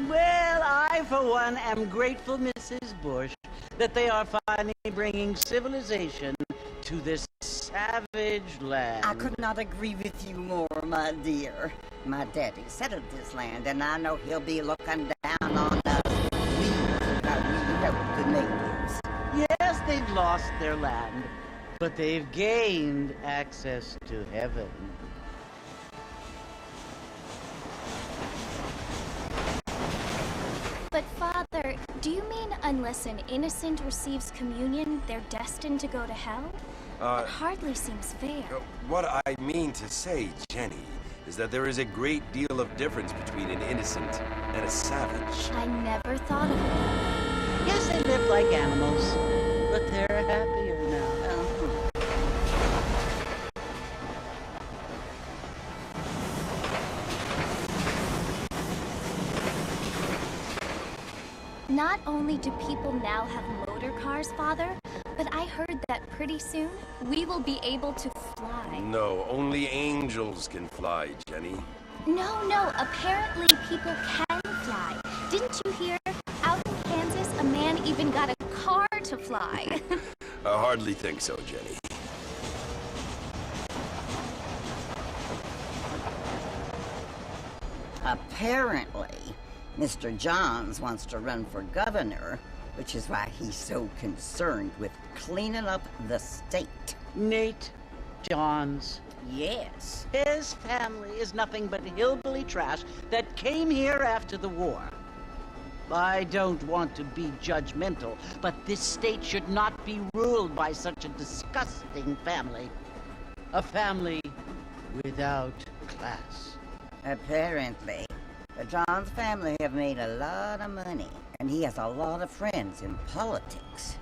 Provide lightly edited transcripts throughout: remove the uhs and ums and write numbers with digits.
Well, I, for one, am grateful, Mrs. Bush, that they are finally bringing civilization to this savage land. I could not agree with you more, my dear. My daddy settled this land, and I know he'll be looking down on us. We help the natives. Yes, they've lost their land, but they've gained access to heaven. But Father, do you mean unless an innocent receives communion, they're destined to go to hell? That hardly seems fair. What I mean to say, Jenny, is that there is a great deal of difference between an innocent and a savage. I never thought of it. Yes, they live like animals, but they're happier now. Not only do people now have motor cars, Father, but I heard that pretty soon we will be able to fly. No, only angels can fly, Jenny. No, apparently people can fly. Didn't you hear? Out in Kansas, a man even got a car to fly. I hardly think so, Jenny. Apparently, Mr. Johns wants to run for governor, which is why he's so concerned with cleaning up the state. Nate Johns. Yes. His family is nothing but hillbilly trash that came here after the war. I don't want to be judgmental, but this state should not be ruled by such a disgusting family. A family without class. Apparently. John's family have made a lot of money, and he has a lot of friends in politics.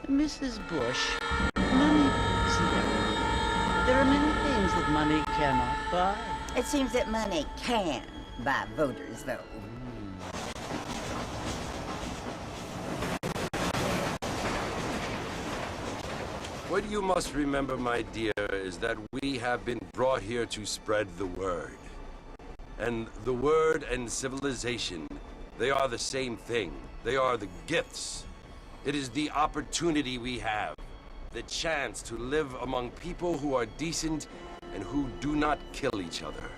Mrs. Bush, money isn't everything. There are many things that money cannot buy. It seems that money can buy voters, though. What you must remember, my dear, is that we have been brought here to spread the word. And the word and civilization, they are the same thing. They are the gifts. It is the opportunity we have, the chance to live among people who are decent and who do not kill each other,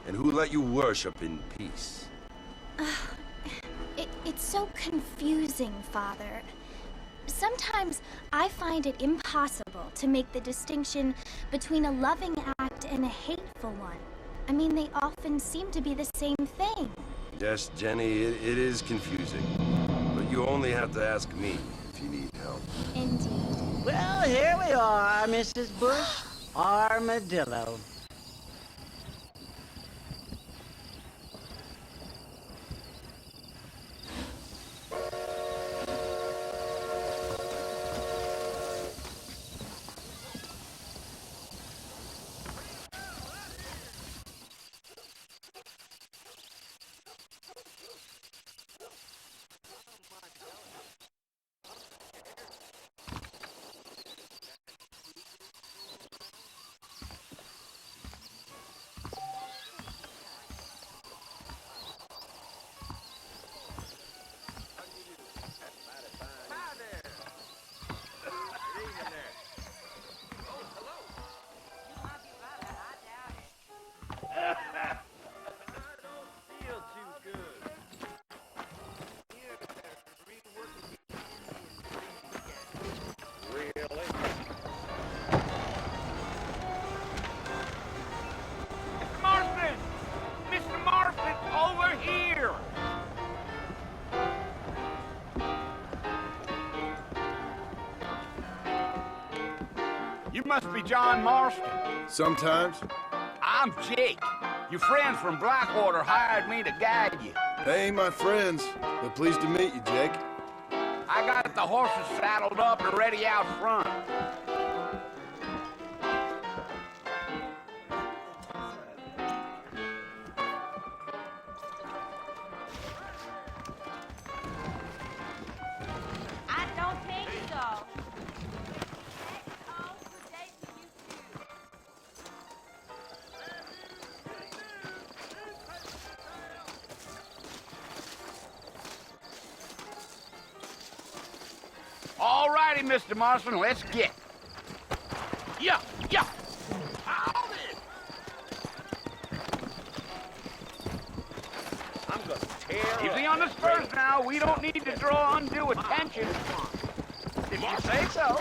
and who let you worship in peace. It's so confusing, Father. Sometimes I find it impossible to make the distinction between a loving act and a hateful one. I mean, they often seem to be the same thing. Yes, Jenny, it is confusing. But you only have to ask me if you need help. Indeed. Well, here we are, Mrs. Bush. Armadillo. You must be John Marston. Sometimes. I'm Jake. Your friends from Blackwater hired me to guide you. They ain't my friends, but pleased to meet you, Jake. I got the horses saddled up and ready out front. I don't think so. All righty, Mr. Marston, let's get. Yeah. I'm gonna tear Easy on the spurs now. We don't need to draw undue attention. If you say so.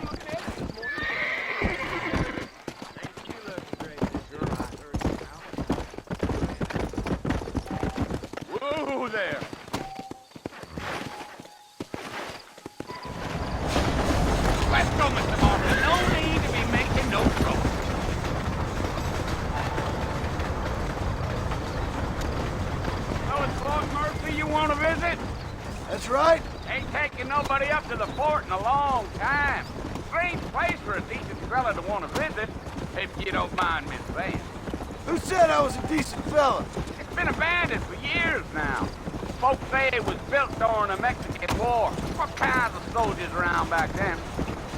Whoa there. Let's go, Mr. Marston. No need to be making no trouble. So it's Lord Murphy you want to visit? That's right. Ain't taking nobody up to the fort in a long time. Strange place for a decent fella to want to visit, if you don't mind me saying. Who said I was a decent fella? It's been abandoned for years now. Folks say it was built during the Mexican War. What kinds of soldiers around back then?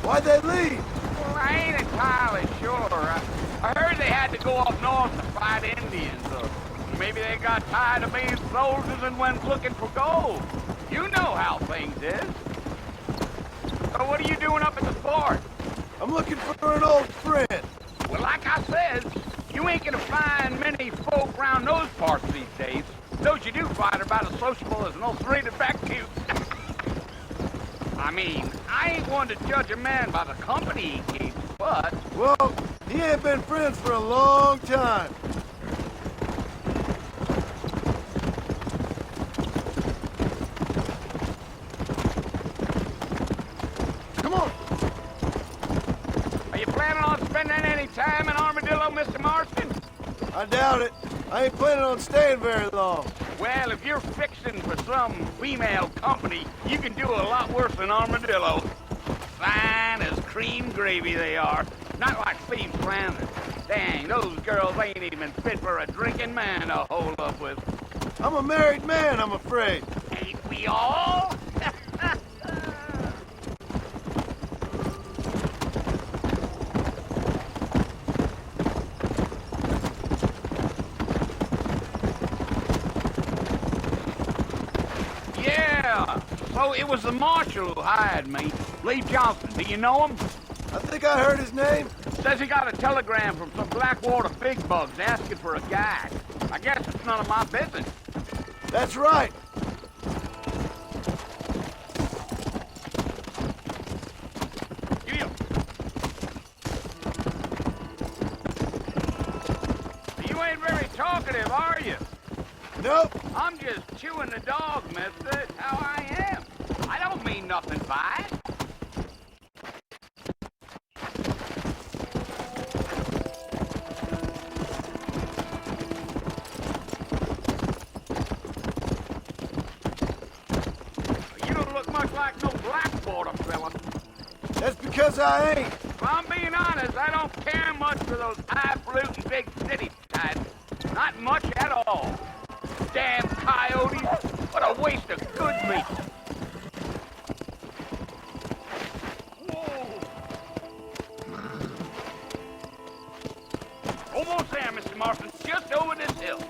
Why'd they leave? Well, I ain't entirely sure. I heard they had to go up north to fight Indians, or maybe they got tired of being soldiers and went looking for gold. You know how things is. So what are you doing up at the fort? I'm looking for an old friend. Well, like I said, you ain't gonna find many folk around those parts these days. Those you do find are about as sociable as an old three-to back to. I mean, I ain't one to judge a man by the company he keeps, but... Well, he ain't been friends for a long time. Come on. Are you planning on spending any time in Armadillo, Mr. Marston? I doubt it. I ain't planning on staying very long. Well, if you're fixing for some female company, you can do a lot worse than armadillo. Fine as cream gravy they are. Not like Steve Flanders. Dang, those girls ain't even fit for a drinking man to hold up with. I'm a married man, I'm afraid. Ain't we all? Yeah, so it was the marshal who hired me. Lee Johnson, do you know him? I think I heard his name. Says he got a telegram from some Blackwater big bugs asking for a guide. I guess it's none of my business. That's right. You. You ain't very talkative, are you? Nope. I'm just chewing the dog, mister. It's how I am. I don't mean nothing by it. You don't look much like no Blackwater fella. That's because I ain't. If I'm being honest, I don't care much for those highfalutin big city types. Not much at all. Damn coyotes! What a waste of good meat! Whoa! Almost there, Mr. Marston. Just over this hill.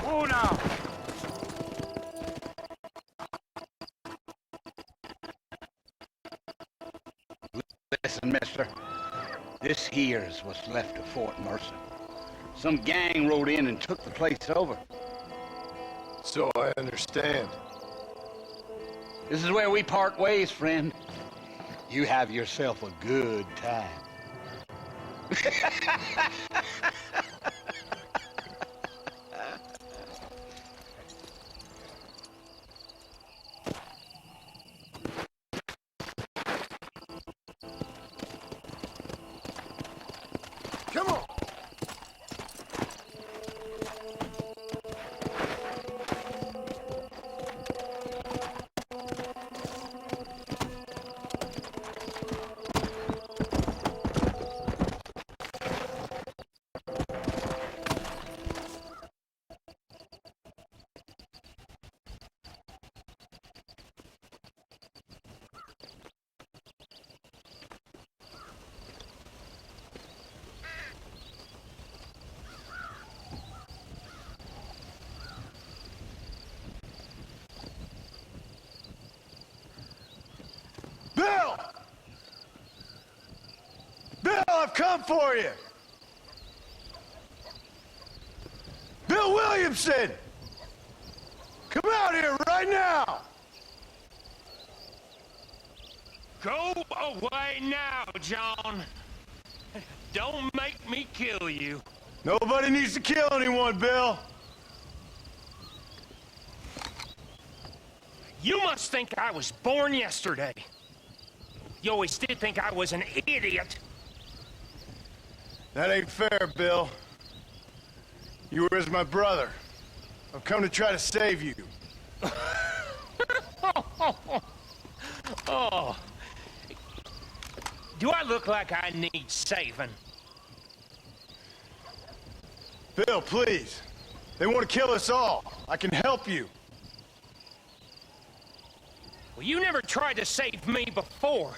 Oh, no. Listen, mister. This here's what's left of Fort Mercer. Some gang rode in and took the place over. So I understand. This is where we part ways, friend. You have yourself a good time. Come on. Bill! Bill, I've come for you! Bill Williamson! Come out here right now! Go away now, John. Don't make me kill you. Nobody needs to kill anyone, Bill. You must think I was born yesterday. You always did think I was an idiot. That ain't fair, Bill. You were as my brother. I've come to try to save you. Oh. Do I look like I need saving? Bill, please. They want to kill us all. I can help you. Well, you never tried to save me before.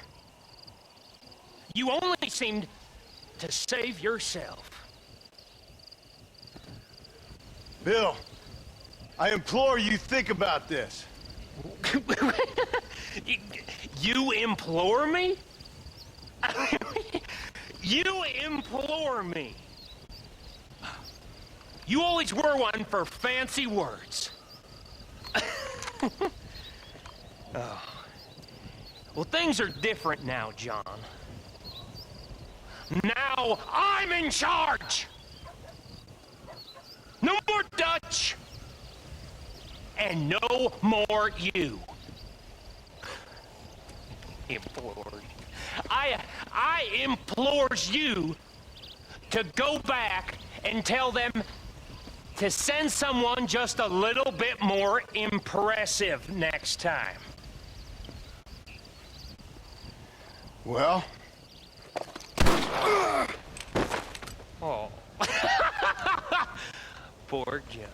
You only seemed to save yourself. Bill, I implore you think about this. You implore me? You implore me. You always were one for fancy words. Oh. Well, things are different now, John. Now I'm in charge! No more Dutch! and no more you. Implores. I implores you to go back and tell them to send someone just a little bit more impressive next time. Well? Oh. Poor John.